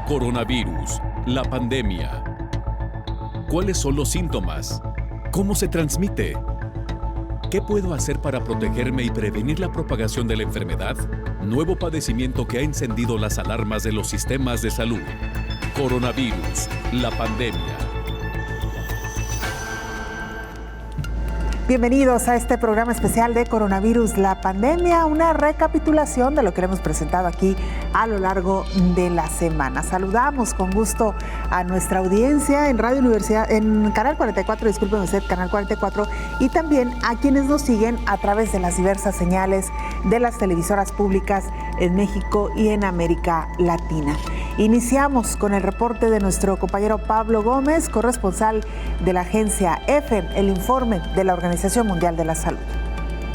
Coronavirus, la pandemia. ¿Cuáles son los síntomas? ¿Cómo se transmite? ¿Qué puedo hacer para protegerme y prevenir la propagación de la enfermedad? Nuevo padecimiento que ha encendido las alarmas de los sistemas de salud. Coronavirus, la pandemia. Bienvenidos a este programa especial de Coronavirus, la pandemia, una recapitulación de lo que hemos presentado aquí a lo largo de la semana. Saludamos con gusto a nuestra audiencia en Radio Universidad, en Canal 44, discúlpeme usted, Canal 44, y también a quienes nos siguen a través de las diversas señales de las televisoras públicas en México y en América Latina. Iniciamos con el reporte de nuestro compañero Pablo Gómez, corresponsal de la agencia EFE, el informe de la Organización Mundial de la Salud.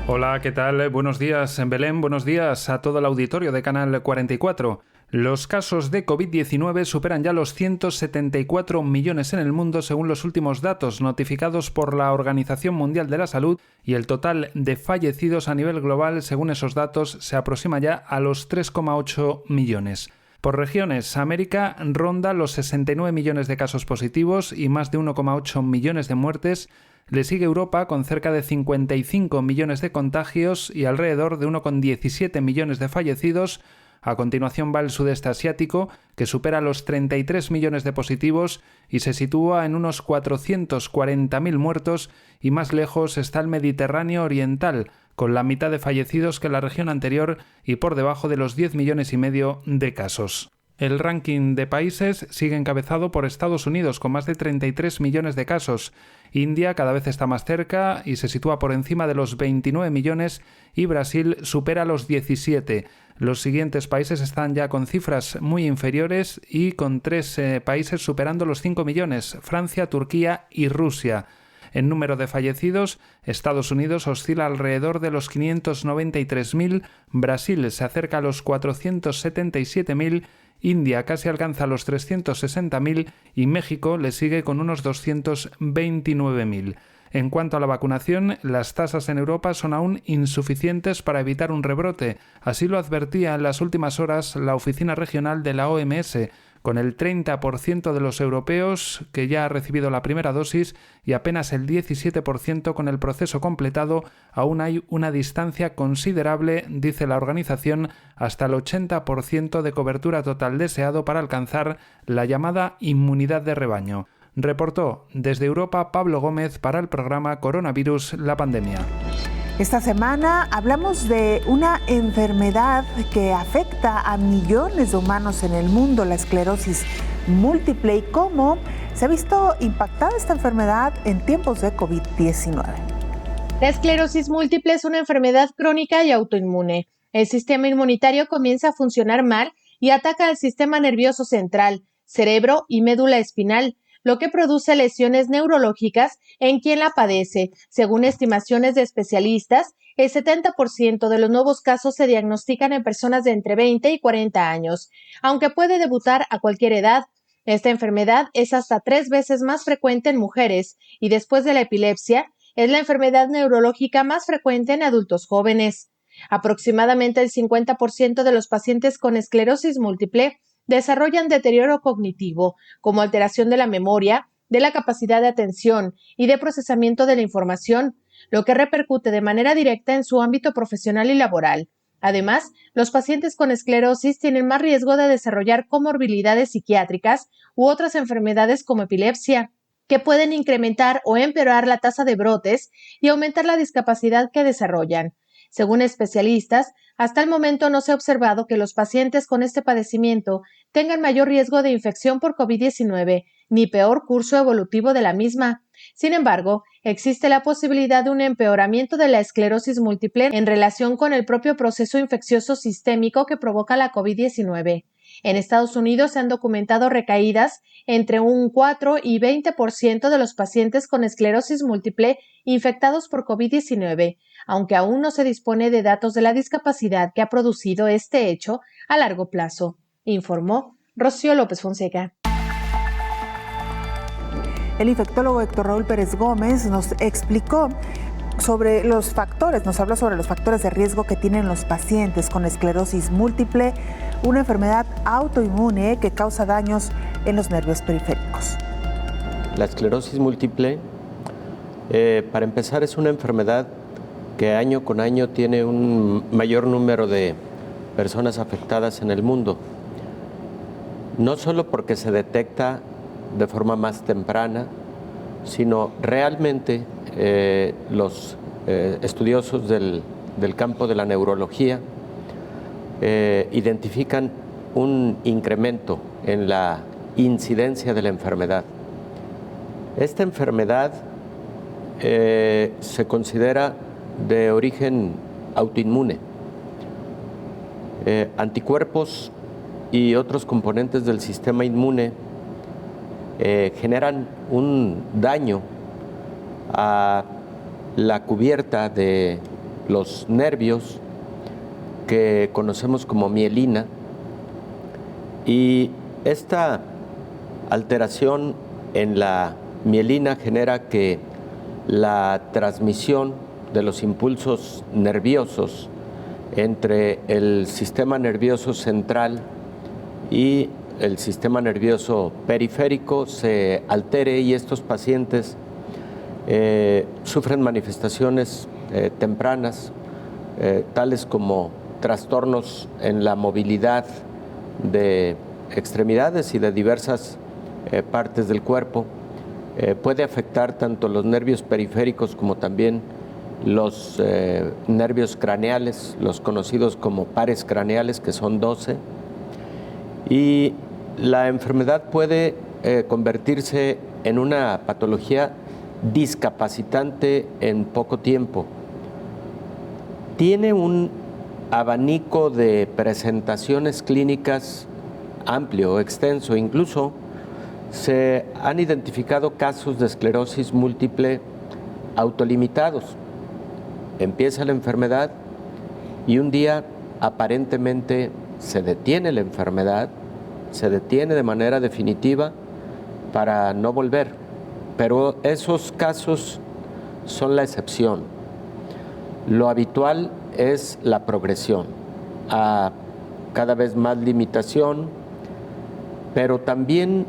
Hola, ¿qué tal? Buenos días en Belén, buenos días a todo el auditorio de Canal 44. Los casos de COVID-19 superan ya los 174 millones en el mundo según los últimos datos notificados por la Organización Mundial de la Salud, y el total de fallecidos a nivel global, según esos datos, se aproxima ya a los 3,8 millones. Por regiones, América ronda los 69 millones de casos positivos y más de 1,8 millones de muertes. Le sigue Europa con cerca de 55 millones de contagios y alrededor de 1,17 millones de fallecidos. A continuación va el sudeste asiático, que supera los 33 millones de positivos y se sitúa en unos 440.000 muertos, y más lejos está el Mediterráneo oriental, con la mitad de fallecidos que la región anterior y por debajo de los 10 millones y medio de casos. El ranking de países sigue encabezado por Estados Unidos, con más de 33 millones de casos. India cada vez está más cerca y se sitúa por encima de los 29 millones, y Brasil supera los 17. Los siguientes países están ya con cifras muy inferiores y con 3 países superando los 5 millones, Francia, Turquía y Rusia. En número de fallecidos, Estados Unidos oscila alrededor de los 593.000, Brasil se acerca a los 477.000, India casi alcanza los 360.000 y México le sigue con unos 229.000. En cuanto a la vacunación, las tasas en Europa son aún insuficientes para evitar un rebrote. Así lo advertía en las últimas horas la oficina regional de la OMS, con el 30% de los europeos que ya ha recibido la primera dosis y apenas el 17% con el proceso completado. Aún hay una distancia considerable, dice la organización, hasta el 80% de cobertura total deseado para alcanzar la llamada inmunidad de rebaño. Reportó desde Europa Pablo Gómez para el programa Coronavirus, la pandemia. Esta semana hablamos de una enfermedad que afecta a millones de humanos en el mundo, la esclerosis múltiple, y cómo se ha visto impactada esta enfermedad en tiempos de COVID-19. La esclerosis múltiple es una enfermedad crónica y autoinmune. El sistema inmunitario comienza a funcionar mal y ataca al sistema nervioso central, cerebro y médula espinal, lo que produce lesiones neurológicas en quien la padece. Según estimaciones de especialistas, el 70% de los nuevos casos se diagnostican en personas de entre 20 y 40 años, aunque puede debutar a cualquier edad. Esta enfermedad es hasta 3 veces más frecuente en mujeres y, después de la epilepsia, es la enfermedad neurológica más frecuente en adultos jóvenes. Aproximadamente el 50% de los pacientes con esclerosis múltiple desarrollan deterioro cognitivo, como alteración de la memoria, de la capacidad de atención y de procesamiento de la información, lo que repercute de manera directa en su ámbito profesional y laboral. Además, los pacientes con esclerosis tienen más riesgo de desarrollar comorbilidades psiquiátricas u otras enfermedades como epilepsia, que pueden incrementar o empeorar la tasa de brotes y aumentar la discapacidad que desarrollan. Según especialistas, hasta el momento no se ha observado que los pacientes con este padecimiento tengan mayor riesgo de infección por COVID-19, ni peor curso evolutivo de la misma. Sin embargo, existe la posibilidad de un empeoramiento de la esclerosis múltiple en relación con el propio proceso infeccioso sistémico que provoca la COVID-19. En Estados Unidos se han documentado recaídas entre un 4 y 20% de los pacientes con esclerosis múltiple infectados por COVID-19, aunque aún no se dispone de datos de la discapacidad que ha producido este hecho a largo plazo, informó Rocío López Fonseca. El infectólogo Héctor Raúl Pérez Gómez nos explicó sobre los factores, nos habló sobre los factores de riesgo que tienen los pacientes con esclerosis múltiple, una enfermedad autoinmune que causa daños en los nervios periféricos. La esclerosis múltiple, para empezar, es una enfermedad que año con año tiene un mayor número de personas afectadas en el mundo. No solo porque se detecta de forma más temprana, sino realmente los estudiosos del campo de la neurología identifican un incremento en la incidencia de la enfermedad. Esta enfermedad se considera de origen autoinmune. Anticuerpos y otros componentes del sistema inmune generan un daño a la cubierta de los nervios que conocemos como mielina, y esta alteración en la mielina genera que la transmisión de los impulsos nerviosos entre el sistema nervioso central y el sistema nervioso periférico se altere, y estos pacientes sufren manifestaciones tempranas, tales como trastornos en la movilidad de extremidades y de diversas partes del cuerpo. Puede afectar tanto los nervios periféricos como también los nervios craneales, los conocidos como pares craneales, que son 12. Y la enfermedad puede convertirse en una patología discapacitante en poco tiempo. Tiene un abanico de presentaciones clínicas amplio, extenso. Incluso se han identificado casos de esclerosis múltiple autolimitados. Empieza la enfermedad y un día aparentemente se detiene la enfermedad, se detiene de manera definitiva para no volver. Pero esos casos son la excepción. Lo habitual es la progresión a cada vez más limitación, pero también,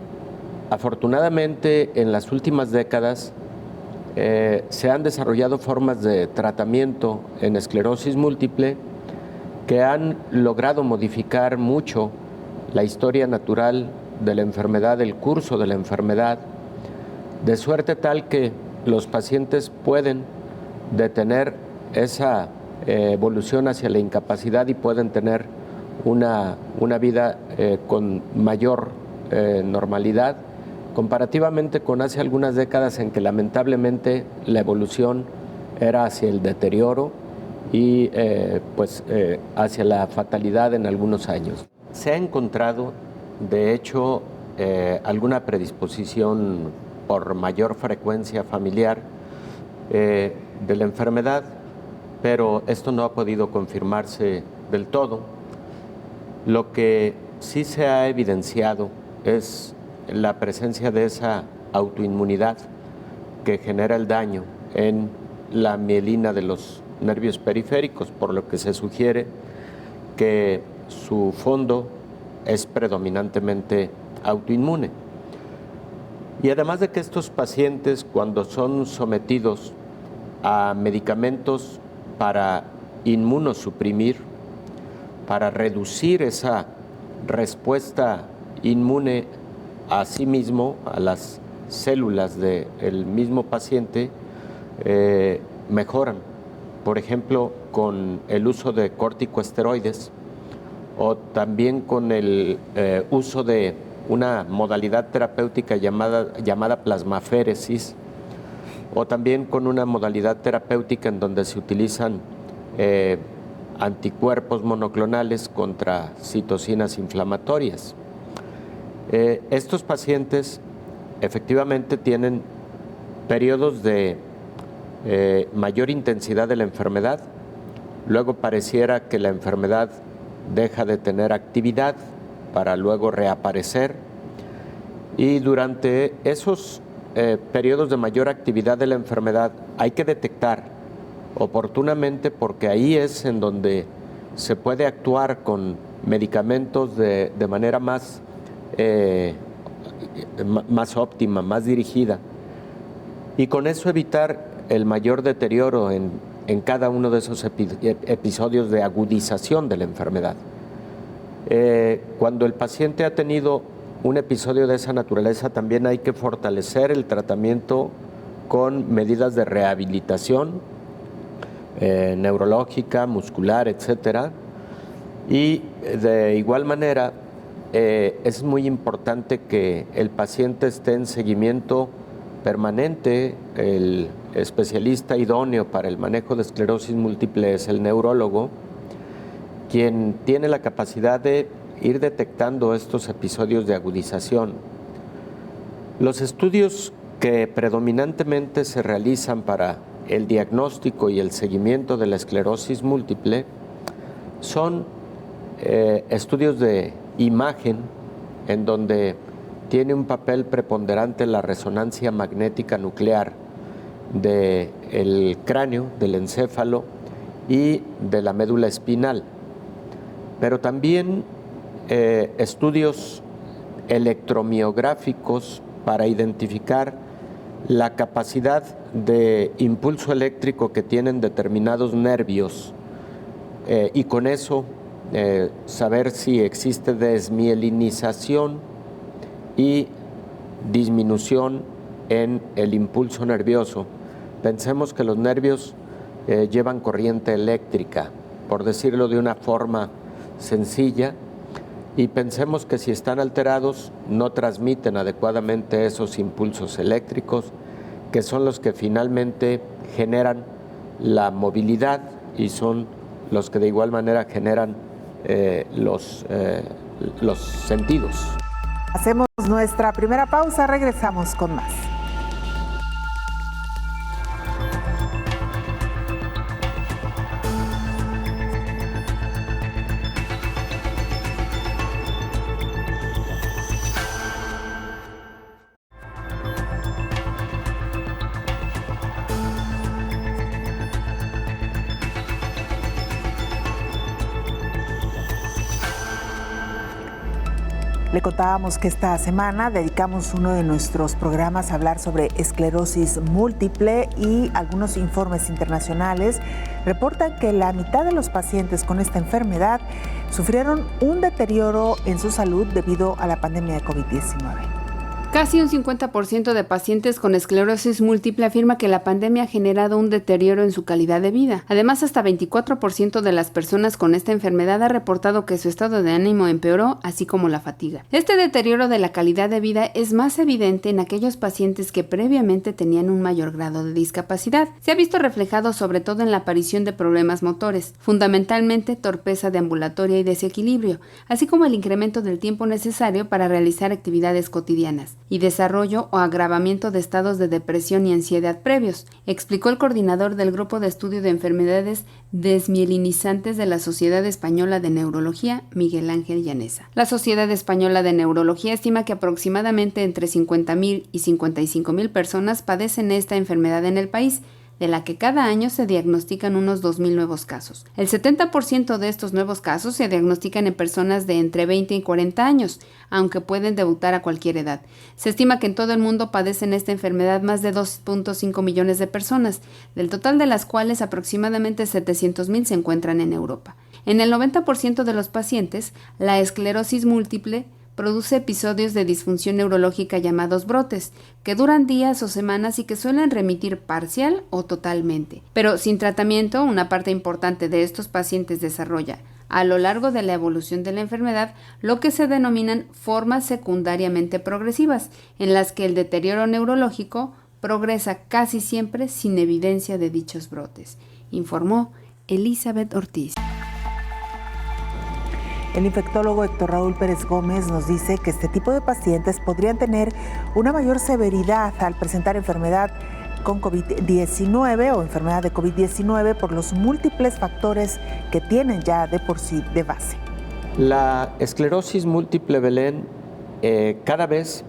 afortunadamente, en las últimas décadas se han desarrollado formas de tratamiento en esclerosis múltiple que han logrado modificar mucho la historia natural de la enfermedad, el curso de la enfermedad, de suerte tal que los pacientes pueden detener esa evolución hacia la incapacidad y pueden tener una vida con mayor normalidad, comparativamente con hace algunas décadas en que lamentablemente la evolución era hacia el deterioro y hacia la fatalidad en algunos años. Se ha encontrado, de hecho, alguna predisposición por mayor frecuencia familiar de la enfermedad, pero esto no ha podido confirmarse del todo. Lo que sí se ha evidenciado es la presencia de esa autoinmunidad que genera el daño en la mielina de los nervios periféricos, por lo que se sugiere que su fondo es predominantemente autoinmune. Y además de que estos pacientes, cuando son sometidos a medicamentos para inmunosuprimir, para reducir esa respuesta inmune a sí mismo, a las células del mismo paciente, mejoran. Por ejemplo, con el uso de corticosteroides o también con el uso de una modalidad terapéutica llamada plasmaféresis, o también con una modalidad terapéutica en donde se utilizan anticuerpos monoclonales contra citocinas inflamatorias. Estos pacientes efectivamente tienen periodos de mayor intensidad de la enfermedad, luego pareciera que la enfermedad deja de tener actividad para luego reaparecer, y durante esos periodos de mayor actividad de la enfermedad hay que detectar oportunamente, porque ahí es en donde se puede actuar con medicamentos de manera más óptima, más dirigida, y con eso evitar el mayor deterioro en cada uno de esos episodios de agudización de la enfermedad. Cuando el paciente ha tenido un episodio de esa naturaleza, también hay que fortalecer el tratamiento con medidas de rehabilitación neurológica, muscular, etcétera. Y de igual manera, es muy importante que el paciente esté en seguimiento permanente. El especialista idóneo para el manejo de esclerosis múltiple es el neurólogo, quien tiene la capacidad de ir detectando estos episodios de agudización. Los estudios que predominantemente se realizan para el diagnóstico y el seguimiento de la esclerosis múltiple son estudios de imagen, en donde tiene un papel preponderante la resonancia magnética nuclear del cráneo, del encéfalo y de la médula espinal. Pero también estudios electromiográficos para identificar la capacidad de impulso eléctrico que tienen determinados nervios y con eso saber si existe desmielinización y disminución en el impulso nervioso. Pensemos que los nervios llevan corriente eléctrica, por decirlo de una forma sencilla, y pensemos que si están alterados no transmiten adecuadamente esos impulsos eléctricos, que son los que finalmente generan la movilidad y son los que de igual manera generan los sentidos. Hacemos nuestra primera pausa, regresamos con más. Le contábamos que esta semana dedicamos uno de nuestros programas a hablar sobre esclerosis múltiple y algunos informes internacionales reportan que la mitad de los pacientes con esta enfermedad sufrieron un deterioro en su salud debido a la pandemia de COVID-19. Casi un 50% de pacientes con esclerosis múltiple afirma que la pandemia ha generado un deterioro en su calidad de vida. Además, hasta 24% de las personas con esta enfermedad ha reportado que su estado de ánimo empeoró, así como la fatiga. Este deterioro de la calidad de vida es más evidente en aquellos pacientes que previamente tenían un mayor grado de discapacidad. Se ha visto reflejado sobre todo en la aparición de problemas motores, fundamentalmente torpeza deambulatoria y desequilibrio, así como el incremento del tiempo necesario para realizar actividades cotidianas y desarrollo o agravamiento de estados de depresión y ansiedad previos, explicó el coordinador del Grupo de Estudio de Enfermedades Desmielinizantes de la Sociedad Española de Neurología, Miguel Ángel Llaneza. La Sociedad Española de Neurología estima que aproximadamente entre 50,000 y 55,000 personas padecen esta enfermedad en el país, de la que cada año se diagnostican unos 2,000 nuevos casos. El 70% de estos nuevos casos se diagnostican en personas de entre 20 y 40 años, aunque pueden debutar a cualquier edad. Se estima que en todo el mundo padecen esta enfermedad más de 2.5 millones de personas, del total de las cuales aproximadamente 700,000 se encuentran en Europa. En el 90% de los pacientes, la esclerosis múltiple produce episodios de disfunción neurológica llamados brotes, que duran días o semanas y que suelen remitir parcial o totalmente. Pero sin tratamiento, una parte importante de estos pacientes desarrolla, a lo largo de la evolución de la enfermedad, lo que se denominan formas secundariamente progresivas, en las que el deterioro neurológico progresa casi siempre sin evidencia de dichos brotes, informó Elizabeth Ortiz. El infectólogo Héctor Raúl Pérez Gómez nos dice que este tipo de pacientes podrían tener una mayor severidad al presentar enfermedad con COVID-19 o enfermedad de COVID-19 por los múltiples factores que tienen ya de por sí de base. La esclerosis múltiple, Belén, cada vez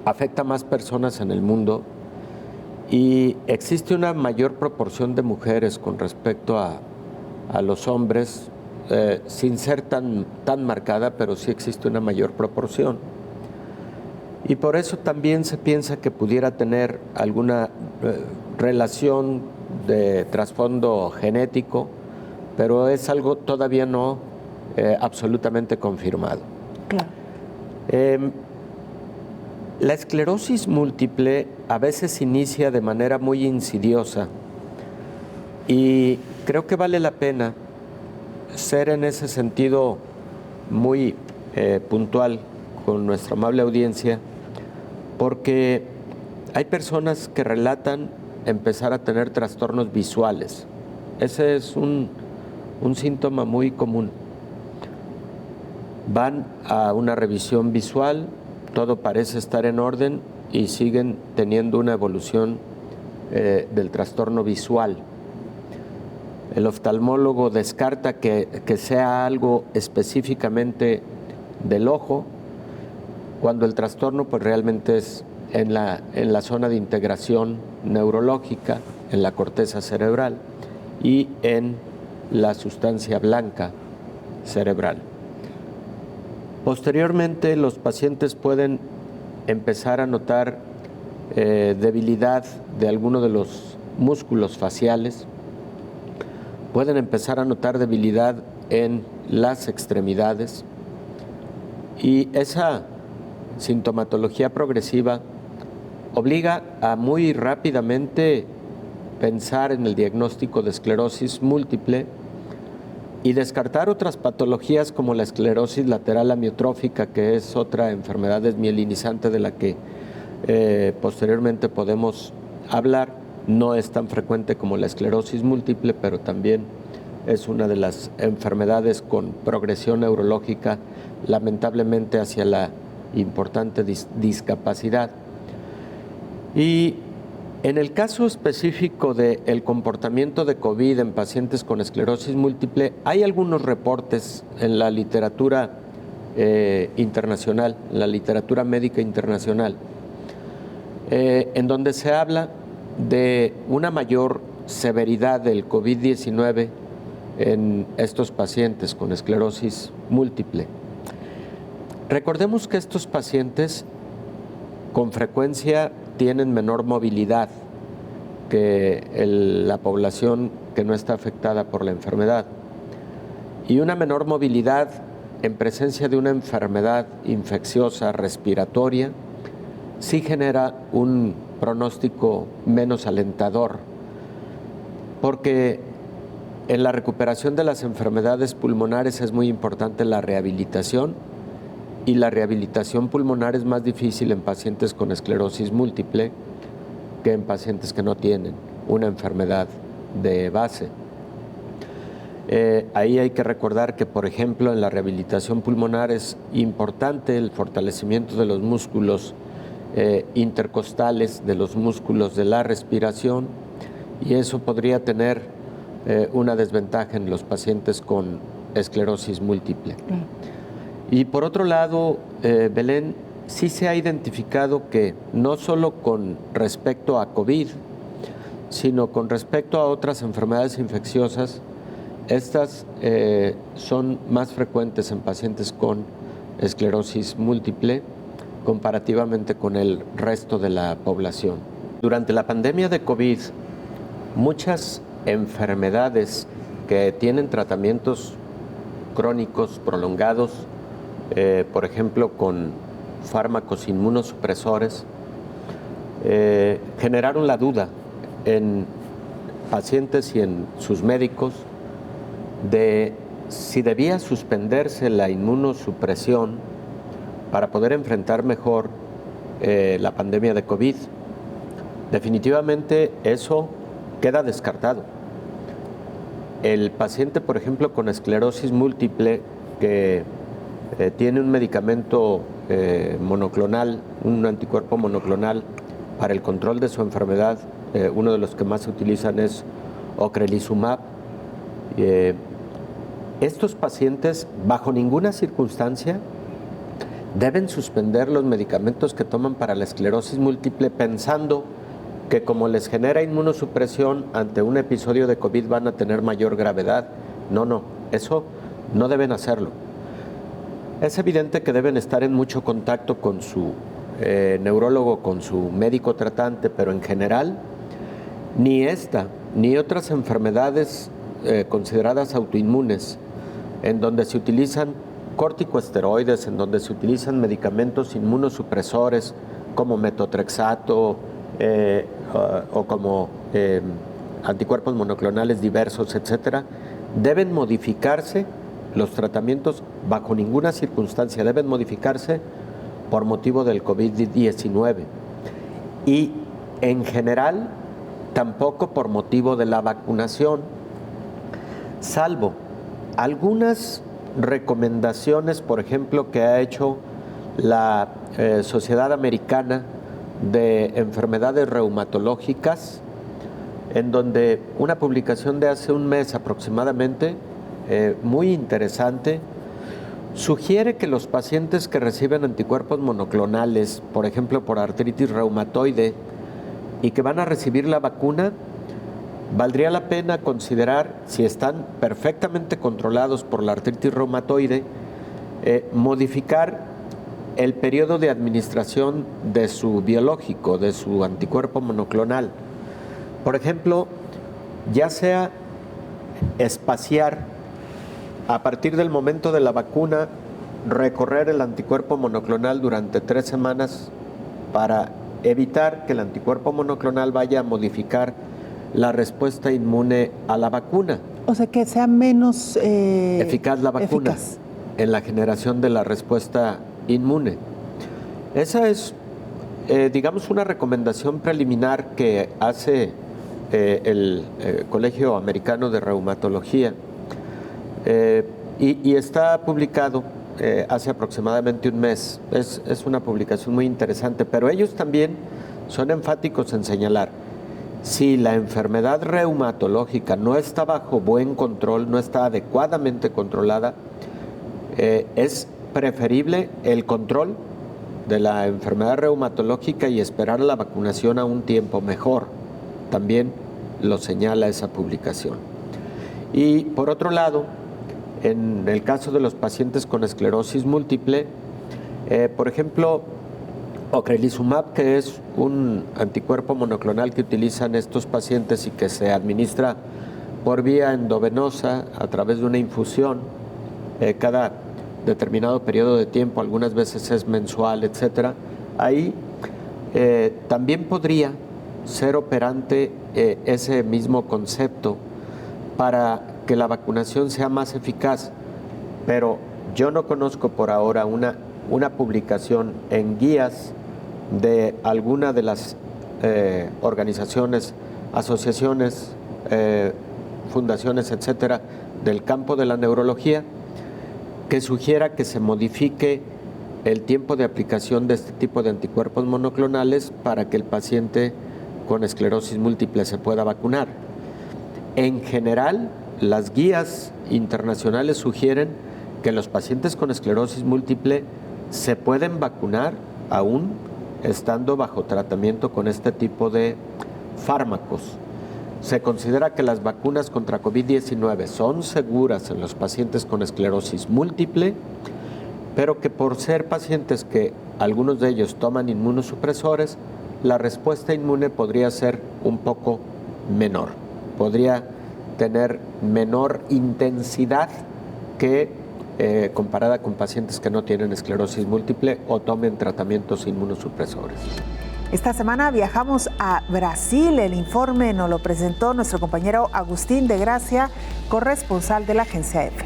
afecta a más personas en el mundo y existe una mayor proporción de mujeres con respecto a los hombres sin ser tan marcada, pero sí existe una mayor proporción. Y por eso también se piensa que pudiera tener alguna relación de trasfondo genético, pero es algo todavía no absolutamente confirmado. Claro. La esclerosis múltiple a veces inicia de manera muy insidiosa y creo que vale la pena ser en ese sentido muy puntual con nuestra amable audiencia, porque hay personas que relatan empezar a tener trastornos visuales. Ese es un síntoma muy común. Van a una revisión visual, todo parece estar en orden y siguen teniendo una evolución del trastorno visual. El oftalmólogo descarta que sea algo específicamente del ojo, cuando el trastorno pues realmente es en la zona de integración neurológica, en la corteza cerebral y en la sustancia blanca cerebral. Posteriormente, los pacientes pueden empezar a notar debilidad de alguno de los músculos faciales, pueden empezar a notar debilidad en las extremidades y esa sintomatología progresiva obliga a muy rápidamente pensar en el diagnóstico de esclerosis múltiple y descartar otras patologías como la esclerosis lateral amiotrófica, que es otra enfermedad desmielinizante de la que posteriormente podemos hablar. No es tan frecuente como la esclerosis múltiple, pero también es una de las enfermedades con progresión neurológica, lamentablemente hacia la importante discapacidad. Y en el caso específico del comportamiento de COVID en pacientes con esclerosis múltiple, hay algunos reportes en la literatura internacional, en la literatura médica internacional, en donde se habla de una mayor severidad del COVID-19 en estos pacientes con esclerosis múltiple. Recordemos que estos pacientes con frecuencia tienen menor movilidad que la población que no está afectada por la enfermedad. Y una menor movilidad en presencia de una enfermedad infecciosa respiratoria sí genera un pronóstico menos alentador, porque en la recuperación de las enfermedades pulmonares es muy importante la rehabilitación, y la rehabilitación pulmonar es más difícil en pacientes con esclerosis múltiple que en pacientes que no tienen una enfermedad de base. Ahí hay que recordar que, por ejemplo, en la rehabilitación pulmonar es importante el fortalecimiento de los músculos intercostales, de los músculos de la respiración, y eso podría tener una desventaja en los pacientes con esclerosis múltiple. Y por otro lado, Belén, sí se ha identificado que no solo con respecto a COVID, sino con respecto a otras enfermedades infecciosas, estas son más frecuentes en pacientes con esclerosis múltiple comparativamente con el resto de la población. Durante la pandemia de COVID, muchas enfermedades que tienen tratamientos crónicos prolongados, por ejemplo con fármacos inmunosupresores, generaron la duda en pacientes y en sus médicos de si debía suspenderse la inmunosupresión para poder enfrentar mejor la pandemia de COVID. Definitivamente eso queda descartado. El paciente, por ejemplo, con esclerosis múltiple que tiene un medicamento monoclonal, un anticuerpo monoclonal para el control de su enfermedad, uno de los que más se utilizan es ocrelizumab. Estos pacientes, bajo ninguna circunstancia, deben suspender los medicamentos que toman para la esclerosis múltiple pensando que como les genera inmunosupresión ante un episodio de COVID van a tener mayor gravedad. No, eso no deben hacerlo. Es evidente que deben estar en mucho contacto con su neurólogo, con su médico tratante, pero en general, ni esta ni otras enfermedades consideradas autoinmunes, en donde se utilizan corticosteroides, en donde se utilizan medicamentos inmunosupresores como metotrexato o como anticuerpos monoclonales diversos, etcétera, deben modificarse. Los tratamientos bajo ninguna circunstancia deben modificarse por motivo del COVID-19 y en general tampoco por motivo de la vacunación, salvo algunas recomendaciones, por ejemplo, que ha hecho la Sociedad Americana de Enfermedades Reumatológicas, en donde una publicación de hace un mes aproximadamente, muy interesante, sugiere que los pacientes que reciben anticuerpos monoclonales, por ejemplo por artritis reumatoide, y que van a recibir la vacuna, valdría la pena considerar, si están perfectamente controlados por la artritis reumatoide, modificar el periodo de administración de su biológico, de su anticuerpo monoclonal. Por ejemplo, ya sea espaciar a partir del momento de la vacuna, recorrer el anticuerpo monoclonal durante 3 semanas para evitar que el anticuerpo monoclonal vaya a modificar la respuesta inmune a la vacuna. O sea, que sea menos eficaz la vacuna en la generación de la respuesta inmune. Esa es, digamos, una recomendación preliminar que hace el Colegio Americano de Reumatología y está publicado hace aproximadamente un mes. Es una publicación muy interesante, pero ellos también son enfáticos en señalar: si la enfermedad reumatológica no está bajo buen control, no está adecuadamente controlada, es preferible el control de la enfermedad reumatológica y esperar la vacunación a un tiempo mejor. También lo señala esa publicación. Y por otro lado, en el caso de los pacientes con esclerosis múltiple, por ejemplo, ocrelizumab, que es un anticuerpo monoclonal que utilizan estos pacientes y que se administra por vía endovenosa a través de una infusión cada determinado periodo de tiempo, algunas veces es mensual, etcétera. Ahí también podría ser operante ese mismo concepto para que la vacunación sea más eficaz, pero yo no conozco por ahora una publicación en guías de alguna de las organizaciones, asociaciones, fundaciones, etcétera, del campo de la neurología, que sugiera que se modifique el tiempo de aplicación de este tipo de anticuerpos monoclonales para que el paciente con esclerosis múltiple se pueda vacunar. En general, las guías internacionales sugieren que los pacientes con esclerosis múltiple se pueden vacunar aún estando bajo tratamiento con este tipo de fármacos. Se considera que las vacunas contra COVID-19 son seguras en los pacientes con esclerosis múltiple, pero que por ser pacientes que algunos de ellos toman inmunosupresores, la respuesta inmune podría ser un poco menor, podría tener menor intensidad que comparada con pacientes que no tienen esclerosis múltiple o tomen tratamientos inmunosupresores. Esta semana viajamos a Brasil. El informe nos lo presentó nuestro compañero Agustín de Gracia, corresponsal de la agencia EFE.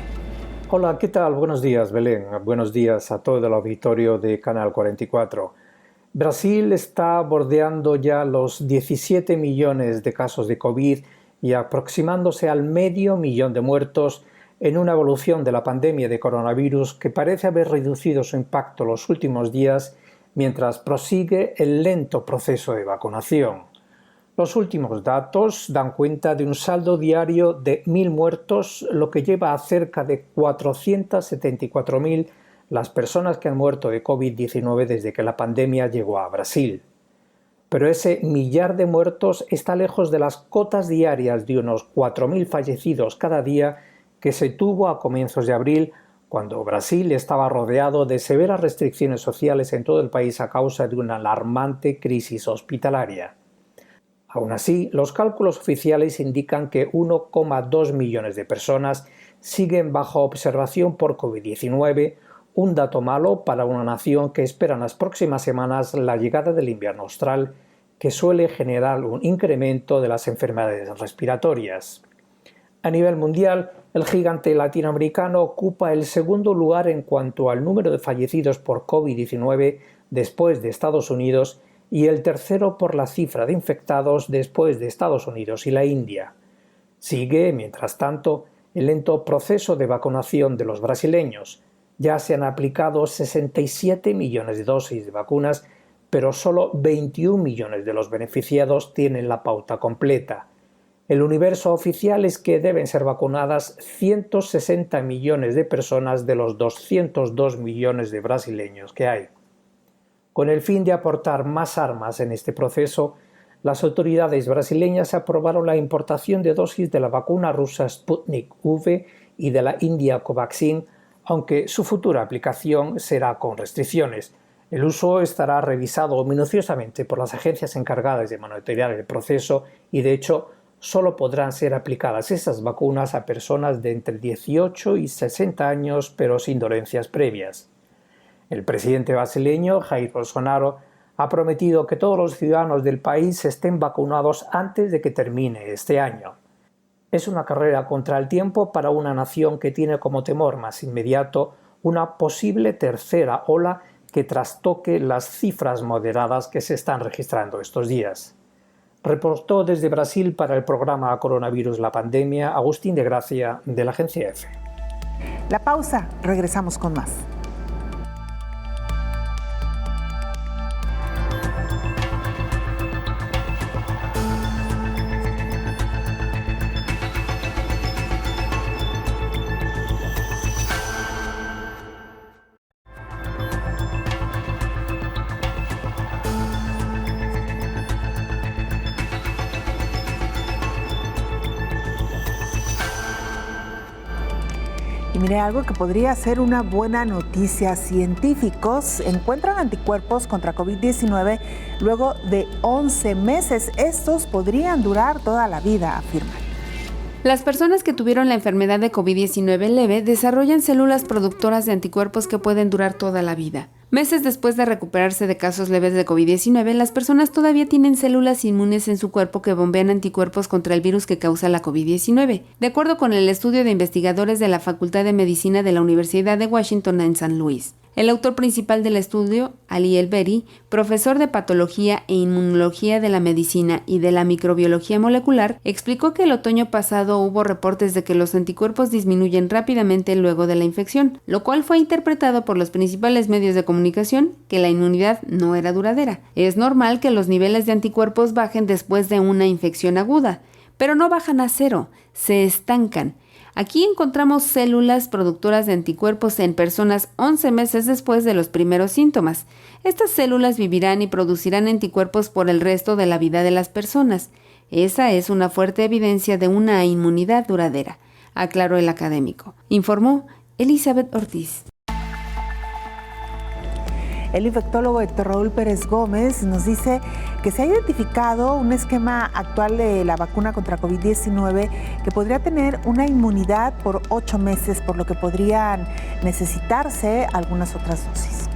Hola, ¿qué tal? Buenos días, Belén. Buenos días a todo el auditorio de Canal 44. Brasil está bordeando ya los 17 millones de casos de COVID y aproximándose al 500.000 de muertos en una evolución de la pandemia de coronavirus que parece haber reducido su impacto los últimos días mientras prosigue el lento proceso de vacunación. Los últimos datos dan cuenta de un saldo diario de 1.000 muertos, lo que lleva a cerca de 474.000 las personas que han muerto de COVID-19 desde que la pandemia llegó a Brasil. Pero ese millar de muertos está lejos de las cotas diarias de unos 4.000 fallecidos cada día que se tuvo a comienzos de abril, cuando Brasil estaba rodeado de severas restricciones sociales en todo el país a causa de una alarmante crisis hospitalaria. Aún así, los cálculos oficiales indican que 1,2 millones de personas siguen bajo observación por COVID-19, un dato malo para una nación que espera en las próximas semanas la llegada del invierno austral, que suele generar un incremento de las enfermedades respiratorias. A nivel mundial, el gigante latinoamericano ocupa el segundo lugar en cuanto al número de fallecidos por COVID-19 después de Estados Unidos y el tercero por la cifra de infectados después de Estados Unidos y la India. Sigue, mientras tanto, el lento proceso de vacunación de los brasileños. Ya se han aplicado 67 millones de dosis de vacunas, pero solo 21 millones de los beneficiados tienen la pauta completa. El universo oficial es que deben ser vacunadas 160 millones de personas de los 202 millones de brasileños que hay. Con el fin de aportar más armas en este proceso, las autoridades brasileñas aprobaron la importación de dosis de la vacuna rusa Sputnik V y de la India Covaxin, aunque su futura aplicación será con restricciones. El uso estará revisado minuciosamente por las agencias encargadas de monitorear el proceso y, de hecho, solo podrán ser aplicadas esas vacunas a personas de entre 18 y 60 años, pero sin dolencias previas. El presidente brasileño, Jair Bolsonaro, ha prometido que todos los ciudadanos del país estén vacunados antes de que termine este año. Es una carrera contra el tiempo para una nación que tiene como temor más inmediato una posible tercera ola que trastoque las cifras moderadas que se están registrando estos días. Reportó desde Brasil para el programa Coronavirus la Pandemia Agustín de Gracia de la Agencia EFE. La pausa, regresamos con más. Y mire, algo que podría ser una buena noticia. Científicos encuentran anticuerpos contra COVID-19 luego de 11 meses. Estos podrían durar toda la vida, afirman. Las personas que tuvieron la enfermedad de COVID-19 leve desarrollan células productoras de anticuerpos que pueden durar toda la vida. Meses después de recuperarse de casos leves de COVID-19, las personas todavía tienen células inmunes en su cuerpo que bombean anticuerpos contra el virus que causa la COVID-19, de acuerdo con el estudio de investigadores de la Facultad de Medicina de la Universidad de Washington en San Luis. El autor principal del estudio, Ali El-Beri, profesor de Patología e Inmunología de la Medicina y de la Microbiología Molecular, explicó que el otoño pasado hubo reportes de que los anticuerpos disminuyen rápidamente luego de la infección, lo cual fue interpretado por los principales medios de comunicación que la inmunidad no era duradera. Es normal que los niveles de anticuerpos bajen después de una infección aguda, pero no bajan a cero, se estancan. Aquí encontramos células productoras de anticuerpos en personas 11 meses después de los primeros síntomas. Estas células vivirán y producirán anticuerpos por el resto de la vida de las personas. Esa es una fuerte evidencia de una inmunidad duradera, aclaró el académico. Informó Elizabeth Ortiz. El infectólogo Héctor Raúl Pérez Gómez nos dice que se ha identificado un esquema actual de la vacuna contra COVID-19 que podría tener una inmunidad por 8 meses, por lo que podrían necesitarse algunas otras dosis.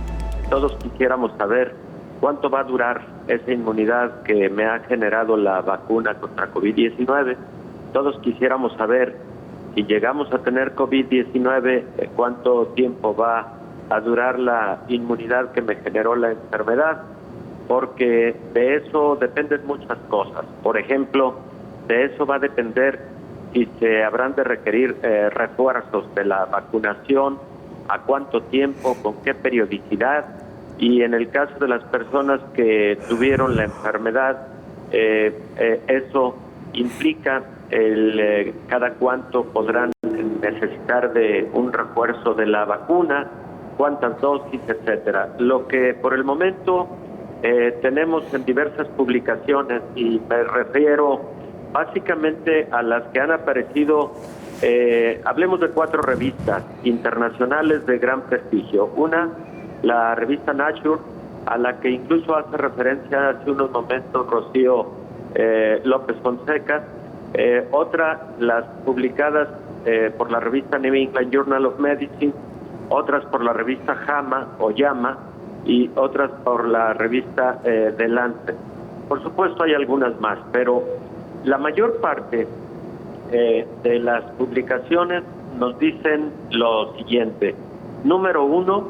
Todos quisiéramos saber cuánto va a durar esa inmunidad que me ha generado la vacuna contra COVID-19. Todos quisiéramos saber si llegamos a tener COVID-19, cuánto tiempo va a durar la inmunidad que me generó la enfermedad, porque de eso dependen muchas cosas. Por ejemplo, de eso va a depender si se habrán de requerir refuerzos de la vacunación, a cuánto tiempo, con qué periodicidad, y en el caso de las personas que tuvieron la enfermedad, eso implica cada cuánto podrán necesitar de un refuerzo de la vacuna, cuántas dosis, etcétera. Lo que por el momento tenemos en diversas publicaciones, y me refiero básicamente a las que han aparecido Hablemos de 4 revistas internacionales de gran prestigio. Una, la revista Nature, a la que incluso hace referencia hace unos momentos Rocío López Fonseca. Otra, las publicadas por la revista New England Journal of Medicine, otras por la revista JAMA y otras por la revista The Lancet. Por supuesto hay algunas más, pero la mayor parte de las publicaciones nos dicen lo siguiente. Número 1,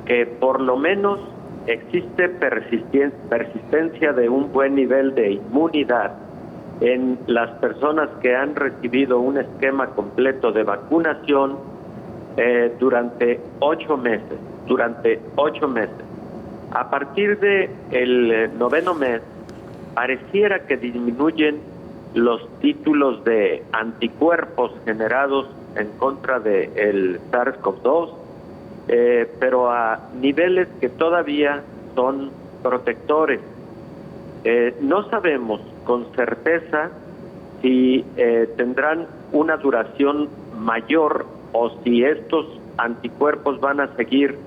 que por lo menos existe persistencia de un buen nivel de inmunidad en las personas que han recibido un esquema completo de vacunación durante 8 meses. A partir del 9º mes, pareciera que disminuyen los títulos de anticuerpos generados en contra del SARS-CoV-2, pero a niveles que todavía son protectores. No sabemos con certeza si tendrán una duración mayor o si estos anticuerpos van a seguir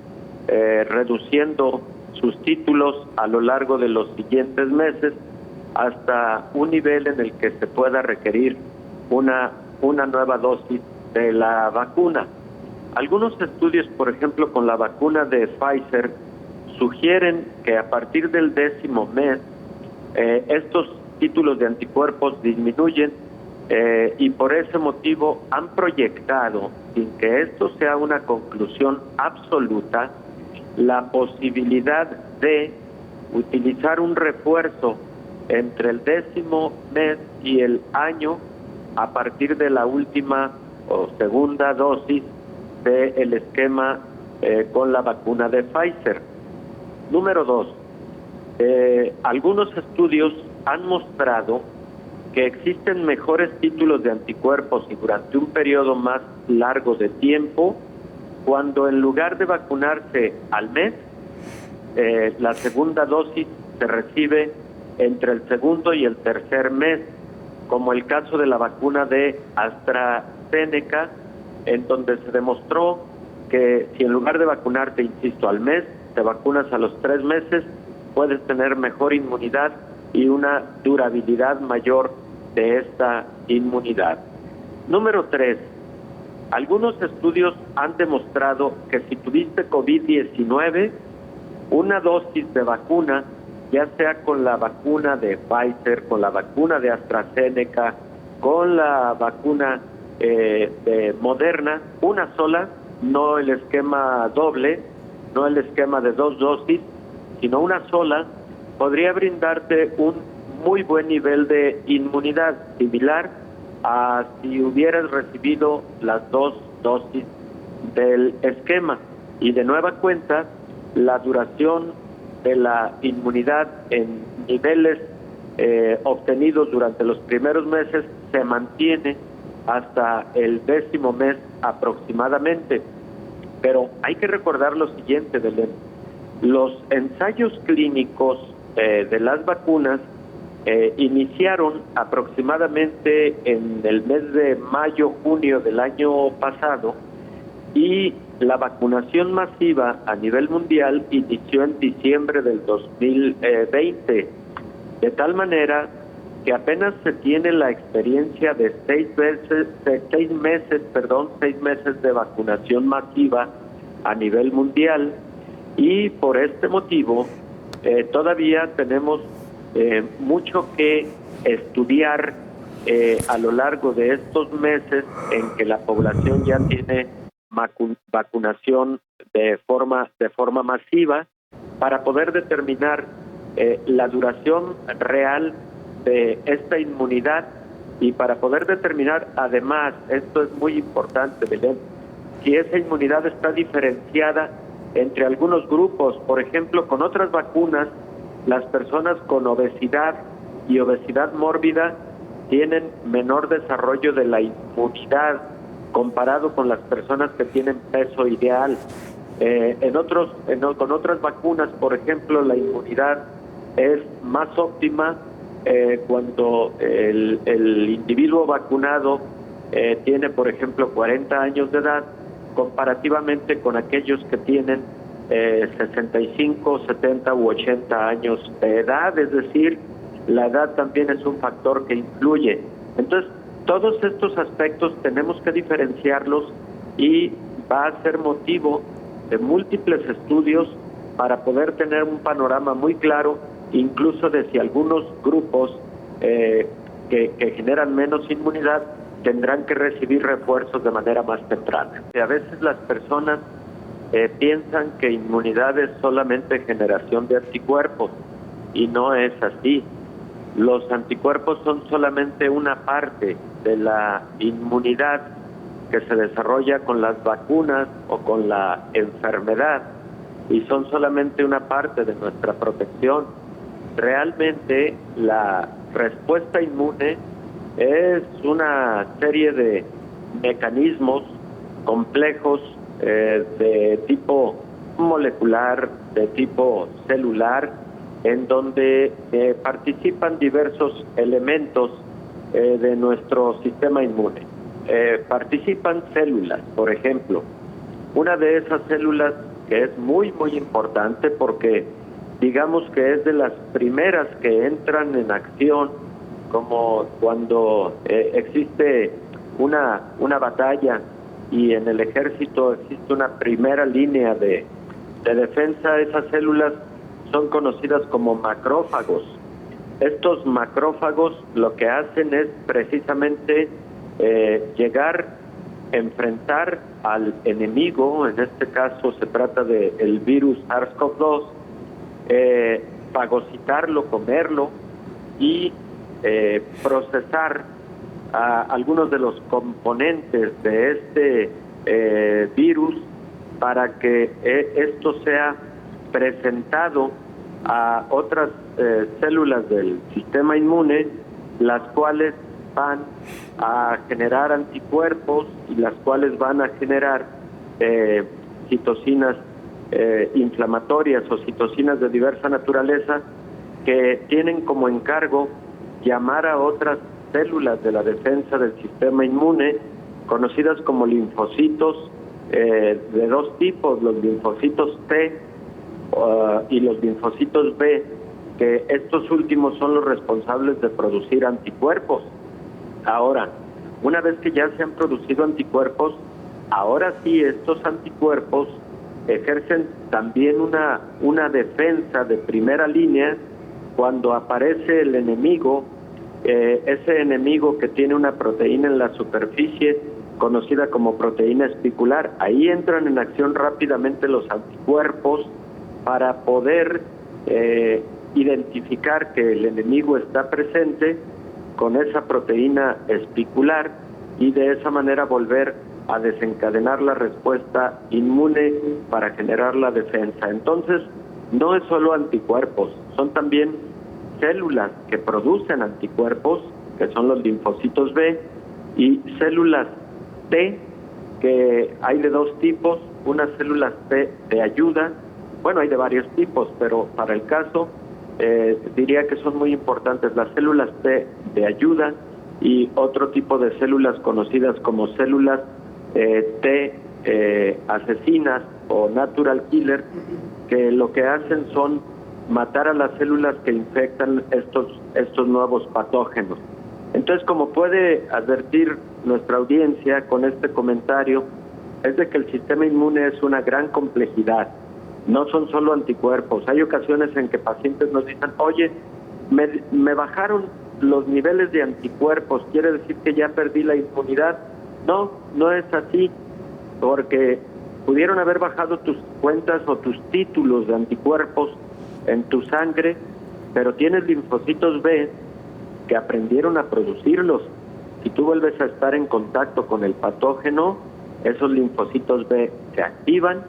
reduciendo sus títulos a lo largo de los siguientes meses hasta un nivel en el que se pueda requerir una nueva dosis de la vacuna. Algunos estudios, por ejemplo, con la vacuna de Pfizer, sugieren que a partir del 10º mes estos títulos de anticuerpos disminuyen y por ese motivo han proyectado, sin que esto sea una conclusión absoluta, la posibilidad de utilizar un refuerzo entre el 10º mes y el año a partir de la última o segunda dosis del esquema con la vacuna de Pfizer. Número 2, algunos estudios han mostrado que existen mejores títulos de anticuerpos y durante un periodo más largo de tiempo cuando en lugar de vacunarse al mes, la segunda dosis se recibe entre el segundo y el tercer mes, como el caso de la vacuna de AstraZeneca, en donde se demostró que si en lugar de vacunarte, insisto, al mes, te vacunas a los 3 meses, puedes tener mejor inmunidad y una durabilidad mayor de esta inmunidad. Número 3, algunos estudios han demostrado que si tuviste COVID-19, una dosis de vacuna, ya sea con la vacuna de Pfizer, con la vacuna de AstraZeneca, con la vacuna de Moderna, una sola, no el esquema doble, no el esquema de 2 dosis, sino una sola, podría brindarte un muy buen nivel de inmunidad, similar a si hubieras recibido las 2 dosis del esquema. Y de nueva cuenta, la duración de la inmunidad en niveles obtenidos durante los primeros meses se mantiene hasta el 10º mes aproximadamente. Pero hay que recordar lo siguiente, Belén. Los ensayos clínicos de las vacunas iniciaron aproximadamente en el mes de mayo-junio del año pasado y la vacunación masiva a nivel mundial inició en diciembre del 2020, de tal manera que apenas se tiene la experiencia de 6 meses de vacunación masiva a nivel mundial, y por este motivo todavía tenemos mucho que estudiar a lo largo de estos meses en que la población ya tiene vacunación de forma masiva para poder determinar la duración real de esta inmunidad y para poder determinar, además, esto es muy importante, Belén, si esa inmunidad está diferenciada entre algunos grupos. Por ejemplo, con otras vacunas, las personas con obesidad y obesidad mórbida tienen menor desarrollo de la inmunidad comparado con las personas que tienen peso ideal. Con otras vacunas, por ejemplo, la inmunidad es más óptima cuando el individuo vacunado tiene, por ejemplo, 40 años de edad, comparativamente con aquellos que tienen 65, 70 u 80 años de edad. Es decir, la edad también es un factor que influye. Entonces, todos estos aspectos tenemos que diferenciarlos y va a ser motivo de múltiples estudios para poder tener un panorama muy claro, incluso de si algunos grupos que generan menos inmunidad tendrán que recibir refuerzos de manera más temprana. A veces las personas piensan que inmunidad es solamente generación de anticuerpos y no es así. Los anticuerpos son solamente una parte de la inmunidad que se desarrolla con las vacunas o con la enfermedad y son solamente una parte de nuestra protección. Realmente la respuesta inmune es una serie de mecanismos complejos de tipo molecular, de tipo celular, en donde participan diversos elementos de nuestro sistema inmune. Participan células, por ejemplo. Una de esas células que es muy, muy importante porque digamos que es de las primeras que entran en acción, como cuando existe una batalla y en el ejército existe una primera línea de defensa. Esas células son conocidas como macrófagos. Estos macrófagos lo que hacen es precisamente llegar, enfrentar al enemigo. En este caso se trata del virus SARS-CoV-2, fagocitarlo, comerlo y procesar algunos de los componentes de este virus para que esto sea presentado a otras células del sistema inmune, las cuales van a generar anticuerpos y las cuales van a generar citocinas inflamatorias o citocinas de diversa naturaleza que tienen como encargo llamar a otras células de la defensa del sistema inmune, conocidas como linfocitos de dos tipos, los linfocitos T y los linfocitos B, que estos últimos son los responsables de producir anticuerpos. Ahora, una vez que ya se han producido anticuerpos, ahora sí estos anticuerpos ejercen también una defensa de primera línea cuando aparece el enemigo, ese enemigo que tiene una proteína en la superficie conocida como proteína espicular. Ahí entran en acción rápidamente los anticuerpos para poder identificar que el enemigo está presente con esa proteína espicular y de esa manera volver a desencadenar la respuesta inmune para generar la defensa. Entonces, no es solo anticuerpos, son también células que producen anticuerpos, que son los linfocitos B, y células T, que hay de dos tipos, unas células T de ayuda, bueno, hay de varios tipos, pero para el caso diría que son muy importantes las células T de ayuda y otro tipo de células conocidas como células T asesinas o natural killer, que lo que hacen son matar a las células que infectan estos nuevos patógenos. Entonces, como puede advertir nuestra audiencia con este comentario, es de que el sistema inmune es una gran complejidad. No son solo anticuerpos. Hay ocasiones en que pacientes nos dicen, oye, me bajaron los niveles de anticuerpos, ¿quiere decir que ya perdí la inmunidad? No, no es así, porque pudieron haber bajado tus cuentas o tus títulos de anticuerpos en tu sangre, pero tienes linfocitos B que aprendieron a producirlos. Si tú vuelves a estar en contacto con el patógeno, esos linfocitos B se activan,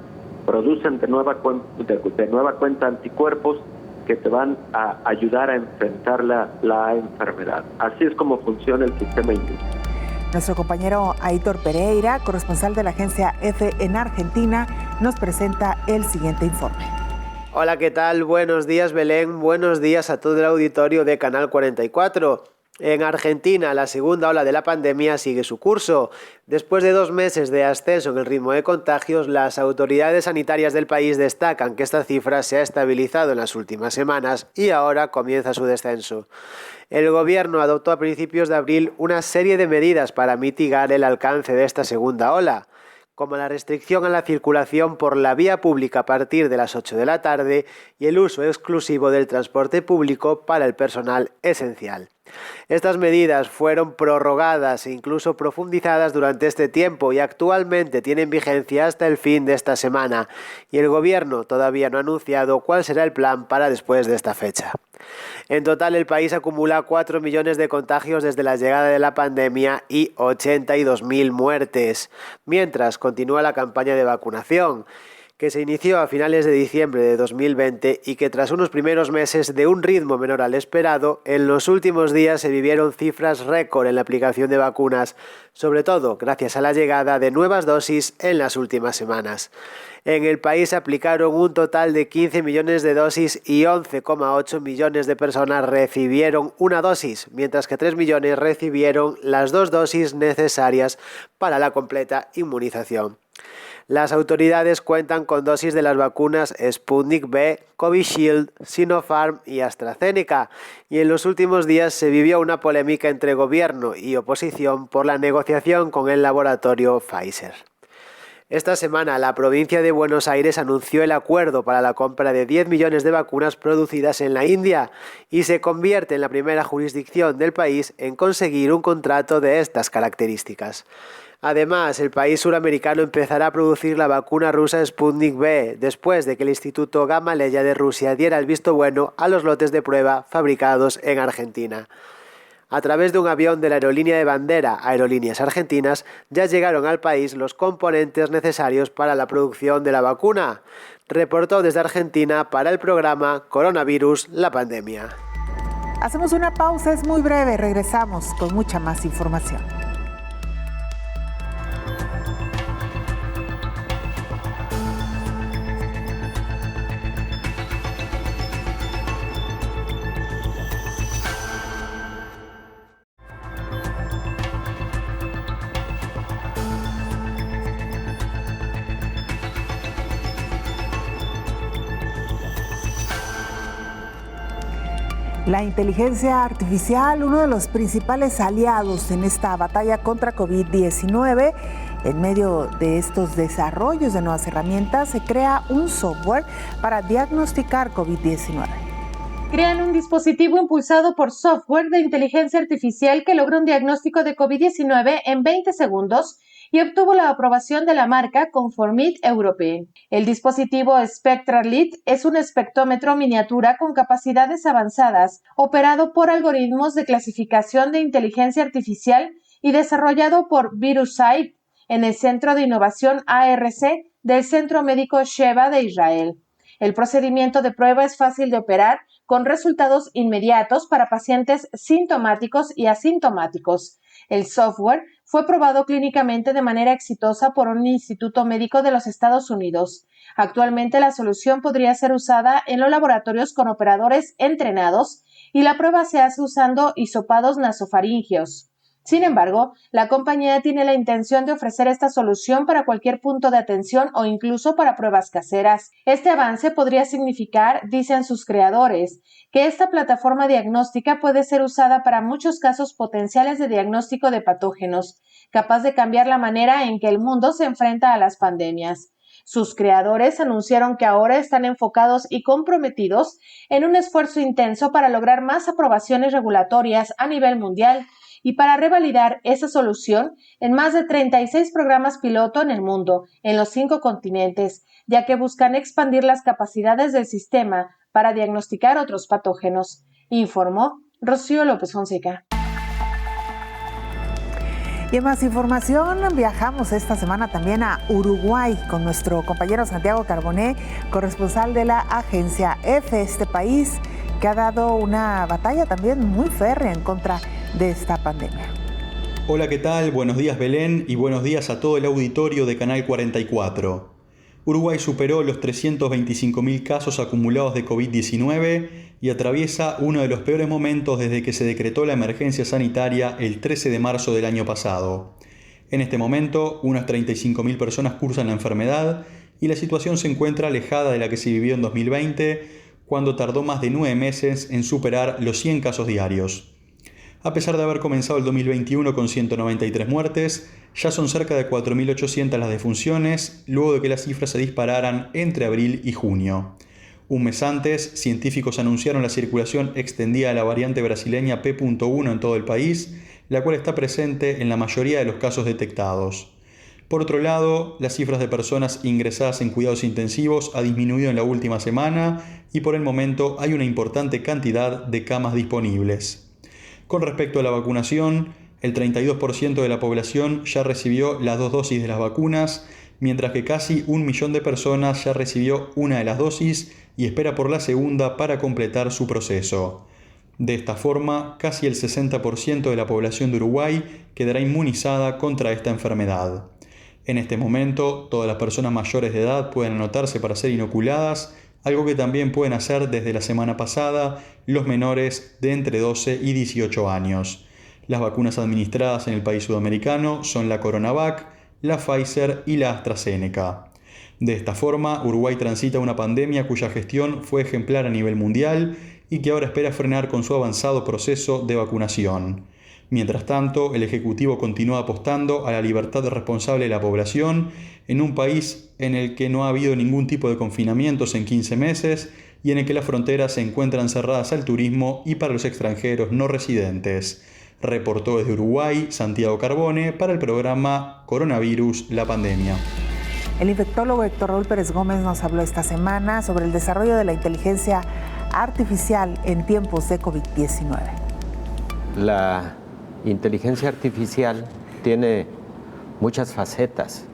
producen de nueva cuenta anticuerpos que te van a ayudar a enfrentar la enfermedad. Así es como funciona el sistema inmune. Nuestro compañero Aitor Pereira, corresponsal de la agencia EFE en Argentina, nos presenta el siguiente informe. Hola, ¿qué tal? Buenos días, Belén. Buenos días a todo el auditorio de Canal 44. En Argentina, la segunda ola de la pandemia sigue su curso. Después de 2 meses de ascenso en el ritmo de contagios, las autoridades sanitarias del país destacan que esta cifra se ha estabilizado en las últimas semanas y ahora comienza su descenso. El gobierno adoptó a principios de abril una serie de medidas para mitigar el alcance de esta segunda ola, como la restricción a la circulación por la vía pública a partir de las 8 de la tarde y el uso exclusivo del transporte público para el personal esencial. Estas medidas fueron prorrogadas e incluso profundizadas durante este tiempo y actualmente tienen vigencia hasta el fin de esta semana, y el gobierno todavía no ha anunciado cuál será el plan para después de esta fecha. En total, el país acumula 4 millones de contagios desde la llegada de la pandemia y 82.000 muertes, mientras continúa la campaña de vacunación, que se inició a finales de diciembre de 2020 y que tras unos primeros meses de un ritmo menor al esperado, en los últimos días se vivieron cifras récord en la aplicación de vacunas, sobre todo gracias a la llegada de nuevas dosis en las últimas semanas. En el país se aplicaron un total de 15 millones de dosis y 11,8 millones de personas recibieron una dosis, mientras que 3 millones recibieron las 2 dosis necesarias para la completa inmunización. Las autoridades cuentan con dosis de las vacunas Sputnik V, Covishield, Sinopharm y AstraZeneca, y en los últimos días se vivió una polémica entre gobierno y oposición por la negociación con el laboratorio Pfizer. Esta semana, la provincia de Buenos Aires anunció el acuerdo para la compra de 10 millones de vacunas producidas en la India y se convierte en la primera jurisdicción del país en conseguir un contrato de estas características. Además, el país suramericano empezará a producir la vacuna rusa Sputnik V después de que el Instituto Gamaleya de Rusia diera el visto bueno a los lotes de prueba fabricados en Argentina. A través de un avión de la aerolínea de bandera Aerolíneas Argentinas ya llegaron al país los componentes necesarios para la producción de la vacuna. Reportó desde Argentina para el programa Coronavirus, la pandemia. Hacemos una pausa, es muy breve, regresamos con mucha más información. La inteligencia artificial, uno de los principales aliados en esta batalla contra COVID-19, en medio de estos desarrollos de nuevas herramientas, se crea un software para diagnosticar COVID-19. Crean un dispositivo impulsado por software de inteligencia artificial que logra un diagnóstico de COVID-19 en 20 segundos y obtuvo la aprobación de la marca Conformit Europe. El dispositivo SpectraLead es un espectrómetro miniatura con capacidades avanzadas, operado por algoritmos de clasificación de inteligencia artificial y desarrollado por VirusAI en el Centro de Innovación ARC del Centro Médico Sheba de Israel. El procedimiento de prueba es fácil de operar, con resultados inmediatos para pacientes sintomáticos y asintomáticos. El software fue probado clínicamente de manera exitosa por un instituto médico de los Estados Unidos. Actualmente la solución podría ser usada en los laboratorios con operadores entrenados y la prueba se hace usando hisopados nasofaríngeos. Sin embargo, la compañía tiene la intención de ofrecer esta solución para cualquier punto de atención o incluso para pruebas caseras. Este avance podría significar, dicen sus creadores, que esta plataforma diagnóstica puede ser usada para muchos casos potenciales de diagnóstico de patógenos, capaz de cambiar la manera en que el mundo se enfrenta a las pandemias. Sus creadores anunciaron que ahora están enfocados y comprometidos en un esfuerzo intenso para lograr más aprobaciones regulatorias a nivel mundial y para revalidar esa solución en más de 36 programas piloto en el mundo, en los 5 continentes, ya que buscan expandir las capacidades del sistema para diagnosticar otros patógenos, informó Rocío López Fonseca. Y en más información, viajamos esta semana también a Uruguay con nuestro compañero Santiago Carboné, corresponsal de la agencia EFE, este país que ha dado una batalla también muy férrea en contra de esta pandemia. Hola, ¿qué tal? Buenos días, Belén, y buenos días a todo el auditorio de Canal 44. Uruguay superó los 325.000 casos acumulados de COVID-19 y atraviesa uno de los peores momentos desde que se decretó la emergencia sanitaria el 13 de marzo del año pasado. En este momento, unas 35.000 personas cursan la enfermedad y la situación se encuentra alejada de la que se vivió en 2020, cuando tardó más de 9 meses en superar los 100 casos diarios. A pesar de haber comenzado el 2021 con 193 muertes, ya son cerca de 4.800 las defunciones, luego de que las cifras se dispararan entre abril y junio. Un mes antes, científicos anunciaron la circulación extendida de la variante brasileña P.1 en todo el país, la cual está presente en la mayoría de los casos detectados. Por otro lado, las cifras de personas ingresadas en cuidados intensivos ha disminuido en la última semana y por el momento hay una importante cantidad de camas disponibles. Con respecto a la vacunación, el 32% de la población ya recibió las 2 dosis de las vacunas, mientras que casi 1 millón de personas ya recibió una de las dosis y espera por la segunda para completar su proceso. De esta forma, casi el 60% de la población de Uruguay quedará inmunizada contra esta enfermedad. En este momento, todas las personas mayores de edad pueden anotarse para ser inoculadas, algo que también pueden hacer desde la semana pasada los menores de entre 12 y 18 años. Las vacunas administradas en el país sudamericano son la CoronaVac, la Pfizer y la AstraZeneca. De esta forma, Uruguay transita una pandemia cuya gestión fue ejemplar a nivel mundial y que ahora espera frenar con su avanzado proceso de vacunación. Mientras tanto, el Ejecutivo continúa apostando a la libertad responsable de la población en un país en el que no ha habido ningún tipo de confinamientos en 15 meses y en el que las fronteras se encuentran cerradas al turismo y para los extranjeros no residentes. Reportó desde Uruguay Santiago Carbone para el programa Coronavirus, la pandemia. El infectólogo Héctor Raúl Pérez Gómez nos habló esta semana sobre el desarrollo de la inteligencia artificial en tiempos de COVID-19. La inteligencia artificial tiene muchas facetas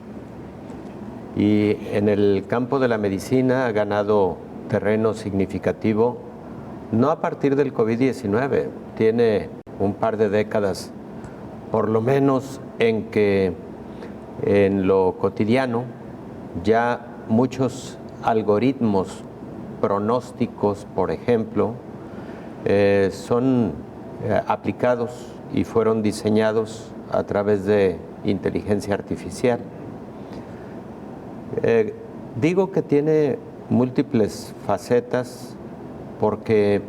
y en el campo de la medicina ha ganado terreno significativo, no a partir del COVID-19, tiene un par de décadas, por lo menos, en que en lo cotidiano ya muchos algoritmos pronósticos, por ejemplo, son aplicados y fueron diseñados a través de inteligencia artificial. Digo que tiene múltiples facetas porque,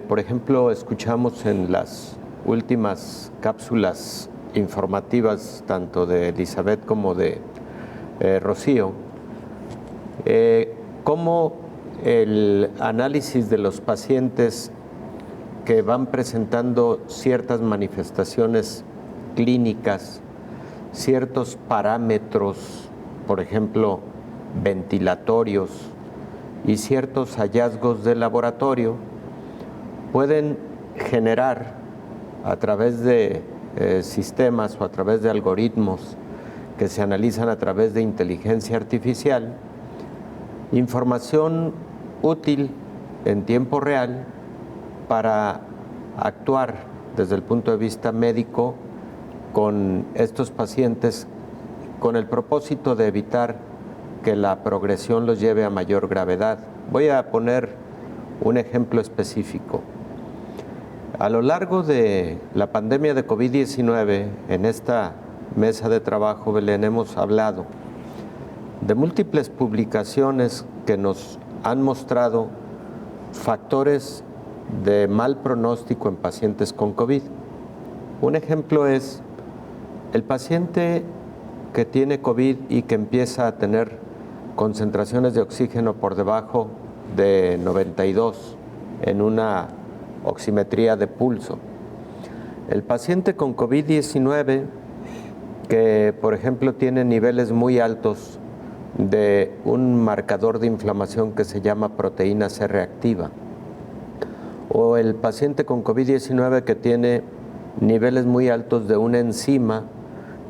por ejemplo, escuchamos en las últimas cápsulas informativas, tanto de Elizabeth como de Rocío, cómo el análisis de los pacientes que van presentando ciertas manifestaciones clínicas, ciertos parámetros, por ejemplo, ventilatorios y ciertos hallazgos de laboratorio, pueden generar a través de sistemas o a través de algoritmos que se analizan a través de inteligencia artificial, información útil en tiempo real para actuar desde el punto de vista médico con estos pacientes con el propósito de evitar que la progresión los lleve a mayor gravedad. Voy a poner un ejemplo específico. A lo largo de la pandemia de COVID-19, en esta mesa de trabajo, Belén, hemos hablado de múltiples publicaciones que nos han mostrado factores de mal pronóstico en pacientes con COVID. Un ejemplo es el paciente que tiene COVID y que empieza a tener concentraciones de oxígeno por debajo de 92 en una oximetría de pulso. El paciente con COVID-19 que, por ejemplo, tiene niveles muy altos de un marcador de inflamación que se llama proteína C reactiva, o el paciente con COVID-19 que tiene niveles muy altos de una enzima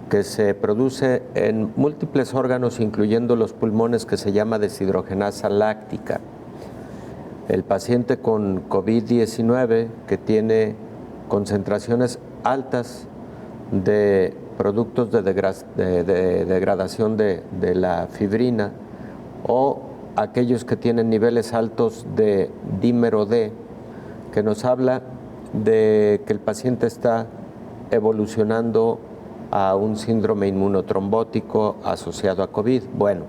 que se produce en múltiples órganos, incluyendo los pulmones, que se llama deshidrogenasa láctica. El paciente con COVID-19 que tiene concentraciones altas de productos de degradación de la fibrina, o aquellos que tienen niveles altos de dímero D, que nos habla de que el paciente está evolucionando a un síndrome inmunotrombótico asociado a COVID. Bueno,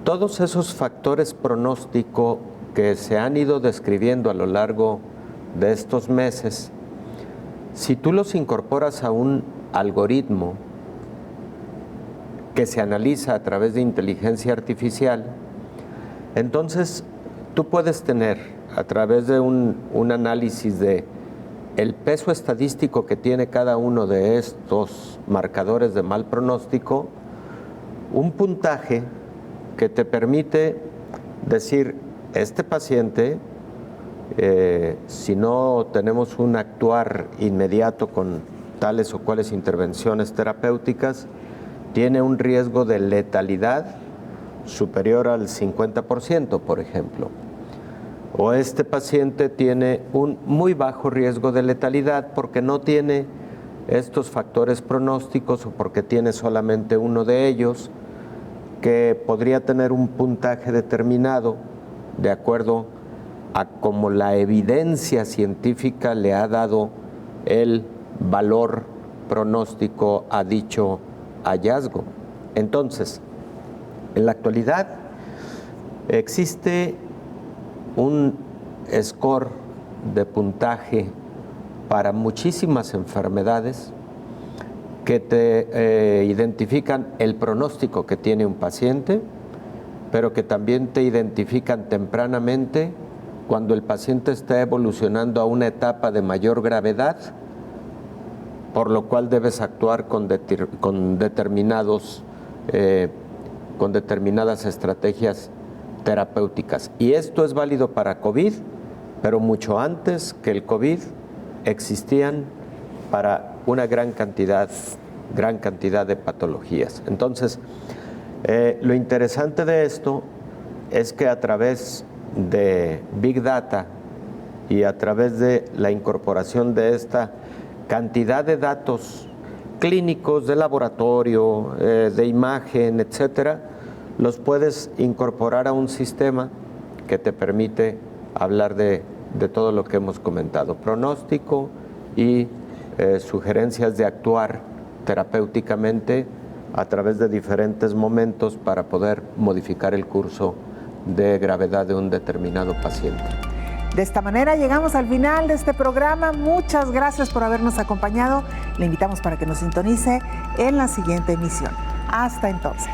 todos esos factores pronóstico que se han ido describiendo a lo largo de estos meses, si tú los incorporas a un algoritmo que se analiza a través de inteligencia artificial, entonces tú puedes tener a través de un análisis de el peso estadístico que tiene cada uno de estos marcadores de mal pronóstico, un puntaje que te permite decir, este paciente, si no tenemos un actuar inmediato con tales o cuales intervenciones terapéuticas, tiene un riesgo de letalidad superior al 50%, por ejemplo. O este paciente tiene un muy bajo riesgo de letalidad porque no tiene estos factores pronósticos o porque tiene solamente uno de ellos, que podría tener un puntaje determinado de acuerdo a cómo la evidencia científica le ha dado el valor pronóstico a dicho hallazgo. Entonces, en la actualidad existe un score de puntaje para muchísimas enfermedades que te identifican el pronóstico que tiene un paciente, pero que también te identifican tempranamente cuando el paciente está evolucionando a una etapa de mayor gravedad, por lo cual debes actuar con determinadas estrategias terapéuticas. Y esto es válido para COVID, pero mucho antes que el COVID existían para una gran cantidad de patologías. Entonces, lo interesante de esto es que a través de Big Data y a través de la incorporación de esta cantidad de datos clínicos, de laboratorio, de imagen, etcétera, los puedes incorporar a un sistema que te permite hablar de todo lo que hemos comentado, pronóstico y sugerencias de actuar terapéuticamente a través de diferentes momentos para poder modificar el curso de gravedad de un determinado paciente. De esta manera llegamos al final de este programa. Muchas gracias por habernos acompañado. Le invitamos para que nos sintonice en la siguiente emisión. Hasta entonces.